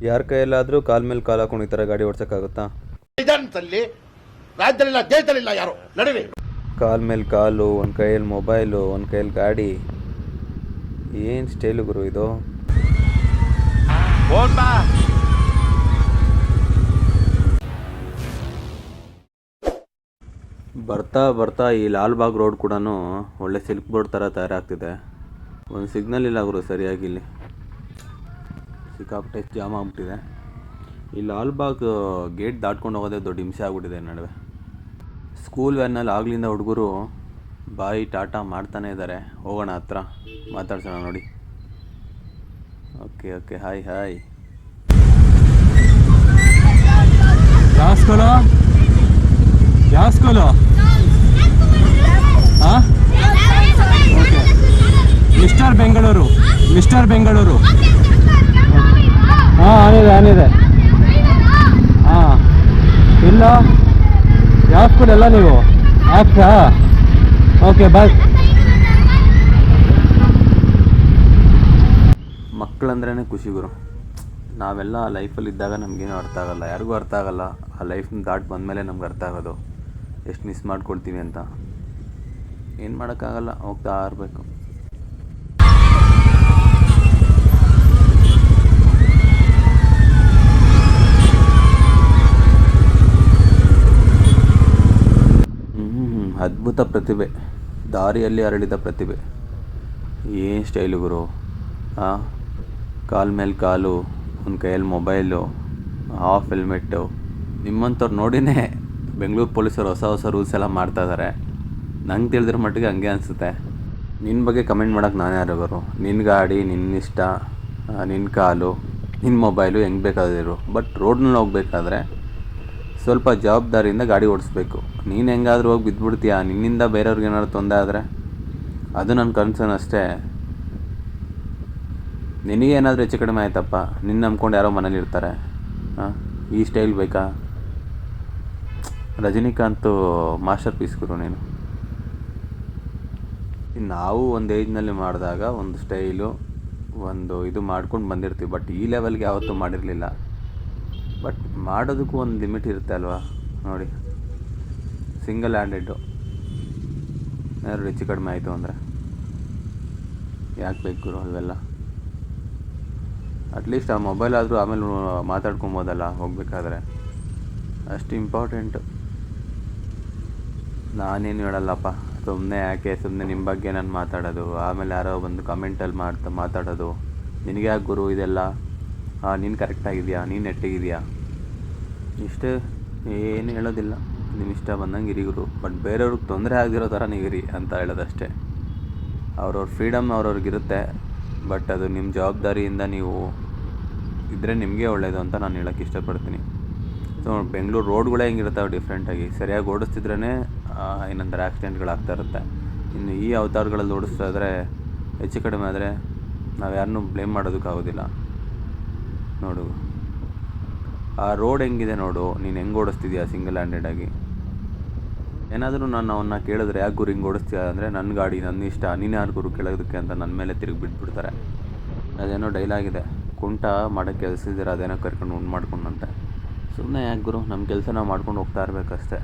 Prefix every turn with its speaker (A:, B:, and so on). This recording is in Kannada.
A: ಯಾರ ಕೈಯಲ್ಲಾದರೂ ಕಾಲ ಮೇಲೆ ಕಾಲು ಹಾಕೊಂಡು ಈ ಥರ ಗಾಡಿ ಓಡ್ಸೋಕ್ಕಾಗುತ್ತಾ?
B: ವಿಧಾನದಲ್ಲಿ ರಾಜ್ಯದಲ್ಲಿಲ್ಲ, ದೇಶದಲ್ಲಿಲ್ಲ ಯಾರು ನಡುವೆ.
A: ಕಾಲ ಮೇಲೆ ಕಾಲು, ಒಂದು ಕೈಯಲ್ಲಿ ಮೊಬೈಲು, ಒಂದು ಕೈಯಲ್ಲಿ ಗಾಡಿ. ಏನು ಸ್ಟೈಲು ಗುರು ಇದು. ಬರ್ತಾ ಬರ್ತಾ ಈ ಲಾಲ್ಬಾಗ್ ರೋಡ್ ಕೂಡ ಒಳ್ಳೆ ಸಿಲ್ಕ್ ಬೋರ್ಡ್ ಥರ ತಯಾರಾಗ್ತಿದೆ. ಒಂದು ಸಿಗ್ನಲ್ ಇಲ್ಲ ಗುರು ಸರಿಯಾಗಿ. ಇಲ್ಲಿ ಸಿಕ್ಕಾಪಟ್ಟೆ ಜಾಮ್ ಆಗ್ಬಿಟ್ಟಿದೆ. ಈ ಲಾಲ್ಬಾಗ್ ಗೇಟ್ ದಾಟ್ಕೊಂಡು ಹೋಗೋದೇ ದೊಡ್ಡ ಹಿಂಸೆ ಆಗ್ಬಿಟ್ಟಿದೆ ನಡುವೆ. ಸ್ಕೂಲ್ ವ್ಯಾನಲ್ಲಿ ಆಗ್ಲಿಂದ ಹುಡುಗರು ಬಾಯಿ ಟಾಟಾ ಮಾಡ್ತಾನೆ ಇದ್ದಾರೆ. ಹೋಗೋಣ ಹತ್ರ ಮಾತಾಡ್ಸೋಣ ನೋಡಿ. Okay okay, hi hi.
C: ಯಾವ ಸ್ಕೂಲು? ಯಾವ ಸ್ಕೂಲು? ಹಾಂ, okay. Mister Bengaluru, mister Bengaluru. ಹಾಂ, ಆನಿದೆ. ಹಾಂ, ಇಲ್ಲ ಯಾವ ಸ್ಕೂಲ್ ಎಲ್ಲ ನೀವು ಆಪ್ಸಾ? Okay bye.
A: ಮಕ್ಕಳಂದ್ರೇ ಖುಷಿ ಗುರು. ನಾವೆಲ್ಲ ಆ ಲೈಫಲ್ಲಿ ಇದ್ದಾಗ ನಮಗೇನು ಅರ್ಥ ಆಗಲ್ಲ, ಯಾರಿಗೂ ಅರ್ಥ ಆಗಲ್ಲ. ಆ ಲೈಫ್ನ ದಾಟ್ ಬಂದಮೇಲೆ ನಮ್ಗೆ ಅರ್ಥ ಆಗೋದು ಎಷ್ಟು ಮಿಸ್ ಮಾಡ್ಕೊಳ್ತೀವಿ ಅಂತ. ಏನು ಮಾಡೋಕ್ಕಾಗಲ್ಲ, ಹೋಗ್ತಾ ಇರಬೇಕು. ಅದ್ಭುತ ಪ್ರತಿಭೆ, ದಾರಿಯಲ್ಲಿ ಹರಡಿದ ಪ್ರತಿಭೆ. ಏನು ಸ್ಟೈಲು ಗುರು. ಹಾಂ, ಕಾಲ ಮೇಲೆ ಕಾಲು, ಒಂದು ಕೈಯಲ್ಲಿ ಮೊಬೈಲು, ಹಾಫ್ ಹೆಲ್ಮೆಟ್ಟು. ನಿಮ್ಮಂಥವ್ರು ನೋಡಿನೇ ಬೆಂಗಳೂರು ಪೊಲೀಸರು ಹೊಸ ಹೊಸ ರೂಲ್ಸ್ ಎಲ್ಲ ಮಾಡ್ತಾಯಿದ್ದಾರೆ. ನಂಗೆ ತಿಳಿದಿರೋ ಮಟ್ಟಿಗೆ ಹಂಗೆ ಅನಿಸುತ್ತೆ. ನಿನ್ನ ಬಗ್ಗೆ ಕಮೆಂಟ್ ಮಾಡೋಕ್ಕೆ ನಾನು ಯಾರು ಗುರು? ನಿನ್ನ ಗಾಡಿ, ನಿನ್ನ ಇಷ್ಟ, ನಿನ್ನ ಕಾಲು, ನಿನ್ನ ಮೊಬೈಲು, ಹೆಂಗೆ ಬೇಕಾದಿರು. ಬಟ್ ರೋಡ್ನಲ್ಲಿ ಹೋಗ್ಬೇಕಾದ್ರೆ ಸ್ವಲ್ಪ ಜವಾಬ್ದಾರಿಯಿಂದ ಗಾಡಿ ಓಡಿಸ್ಬೇಕು. ನೀನು ಹೆಂಗಾದ್ರೂ ಹೋಗಿ ಬಿದ್ದುಬಿಡ್ತೀಯ, ನಿನ್ನಿಂದ ಬೇರೆಯವ್ರಿಗೆ ಏನಾದ್ರು ತೊಂದರೆ ಆದರೆ ಅದು ನನ್ನ ಕನ್ಸರ್ನ್ ಅಷ್ಟೇ. ನಿನಗೇನಾದರೂ ಹೆಚ್ಚು ಕಡಿಮೆ ಆಯ್ತಪ್ಪ, ನಿನ್ನ ನಂಬ್ಕೊಂಡು ಯಾರೋ ಮನೇಲಿ ಇರ್ತಾರೆ. ಹಾಂ, ಈ ಸ್ಟೈಲ್ ಬೇಕಾ? ರಜನಿಕಾಂತ್ ಮಾಸ್ಟರ್ ಪೀಸ್ ಗುರು ನೀನು. ನಾವು ಒಂದು ಏಜ್ನಲ್ಲಿ ಮಾಡಿದಾಗ ಒಂದು ಸ್ಟೈಲು, ಒಂದು ಇದು ಮಾಡ್ಕೊಂಡು ಬಂದಿರ್ತೀವಿ. ಬಟ್ ಈ ಲೆವೆಲ್ಗೆ ಯಾವತ್ತೂ ಮಾಡಿರಲಿಲ್ಲ. ಬಟ್ ಮಾಡೋದಕ್ಕೂ ಒಂದು ಲಿಮಿಟ್ ಇರುತ್ತೆ ಅಲ್ವಾ. ನೋಡಿ, ಸಿಂಗಲ್ ಹ್ಯಾಂಡೆಡ್ಡು ಏನಾದ್ರು ಹೆಚ್ಚು ಕಡಿಮೆ ಆಯಿತು ಅಂದರೆ ಯಾಕೆ ಬೇಕು ಗುರು ಇವೆಲ್ಲ? ಅಟ್ಲೀಸ್ಟ್ ಆ ಮೊಬೈಲ್ ಆದರೂ ಆಮೇಲೆ ಮಾತಾಡ್ಕೊಬೋದಲ್ಲ ಹೋಗ್ಬೇಕಾದ್ರೆ. ಅಷ್ಟು ಇಂಪಾರ್ಟೆಂಟು. ನಾನೇನು ಹೇಳಲ್ಲಪ್ಪ, ಸುಮ್ಮನೆ ಯಾಕೆ ಸುಮ್ಮನೆ ನಿಮ್ಮ ಬಗ್ಗೆ ನಾನು ಮಾತಾಡೋದು, ಆಮೇಲೆ ಯಾರೋ ಒಂದು ಕಮೆಂಟಲ್ಲಿ ಮಾತಾಡೋದು. ನಿನಗೆ ಯಾಕೆ ಗುರು ಇದೆಲ್ಲ? ನೀನು ಕರೆಕ್ಟಾಗಿದೆಯಾ, ನೀನು ನೆಟ್ಟಿಗಿದೆಯಾ, ಇಷ್ಟೇ. ಏನು ಹೇಳೋದಿಲ್ಲ, ನಿಮ್ಮ ಇಷ್ಟ ಬಂದಂಗೆ ಇರಿ ಗುರು. ಬಟ್ ಬೇರೆಯವ್ರಿಗೆ ತೊಂದರೆ ಆಗದಿರೋ ಥರ ನೀವಿರಿ ಅಂತ ಹೇಳೋದಷ್ಟೇ. ಅವ್ರವ್ರ ಫ್ರೀಡಮ್ ಅವ್ರವ್ರಿಗಿರುತ್ತೆ. ಬಟ್ ಅದು ನಿಮ್ಮ ಜವಾಬ್ದಾರಿಯಿಂದ ನೀವು ಇದ್ದರೆ ನಿಮಗೆ ಒಳ್ಳೆಯದು ಅಂತ ನಾನು ಹೇಳೋಕ್ಕೆ ಇಷ್ಟಪಡ್ತೀನಿ. ಸೊ ಬೆಂಗಳೂರು ರೋಡ್ಗಳೇ ಹೆಂಗಿರ್ತಾವೆ ಡಿಫ್ರೆಂಟಾಗಿ. ಸರಿಯಾಗಿ ಓಡಿಸ್ತಿದ್ರೇ ಏನಂತಾರೆ ಆಕ್ಸಿಡೆಂಟ್ಗಳಾಗ್ತಾ ಇರುತ್ತೆ. ಇನ್ನು ಈ ಅವತಾರಗಳಲ್ಲಿ ಓಡಿಸ್ತಾ ಇದ್ದರೆ ಹೆಚ್ಚು ಕಡಿಮೆ ಆದರೆ ನಾವು ಯಾರನ್ನೂ ಬ್ಲೇಮ್ ಮಾಡೋದಕ್ಕಾಗೋದಿಲ್ಲ. ನೋಡು ಆ ರೋಡ್ ಹೆಂಗಿದೆ ನೋಡು, ನೀನು ಹೆಂಗೆ ಓಡಿಸ್ತಿದ್ಯಾ ಸಿಂಗಲ್ ಹ್ಯಾಂಡೆಡಾಗಿ. ಏನಾದರೂ ನಾನು ಅವನ್ನ ಕೇಳಿದ್ರೆ ಯಾಕೆ ಗುರು ಹಿಂಗೆ ಓಡಿಸ್ತೀಯ ಅಂದರೆ, ನನ್ನ ಗಾಡಿ, ನನ್ನ ಇಷ್ಟ, ನೀನು ಯಾರು ಗುರು ಕೇಳೋದಕ್ಕೆ ಅಂತ ನನ್ನ ಮೇಲೆ ತಿರುಗಿ ಬಿಟ್ಬಿಡ್ತಾರೆ. ಅದೇನೋ ಡೈಲಾಗಿದೆ, ಕುಂಟ ಮಾಡೋಕ್ಕೆ ಕೆಲಸ ಇದ್ದೀರ ಅದೇನೋ ಕರ್ಕೊಂಡು ಉಂಡು ಮಾಡ್ಕೊಂಡಂತೆ. ಸುಮ್ಮನೆ ಯಾಕೆ ಗುರು, ನಮ್ಮ ಕೆಲಸ ನಾವು ಮಾಡ್ಕೊಂಡು ಹೋಗ್ತಾ ಇರಬೇಕಷ್ಟೇ.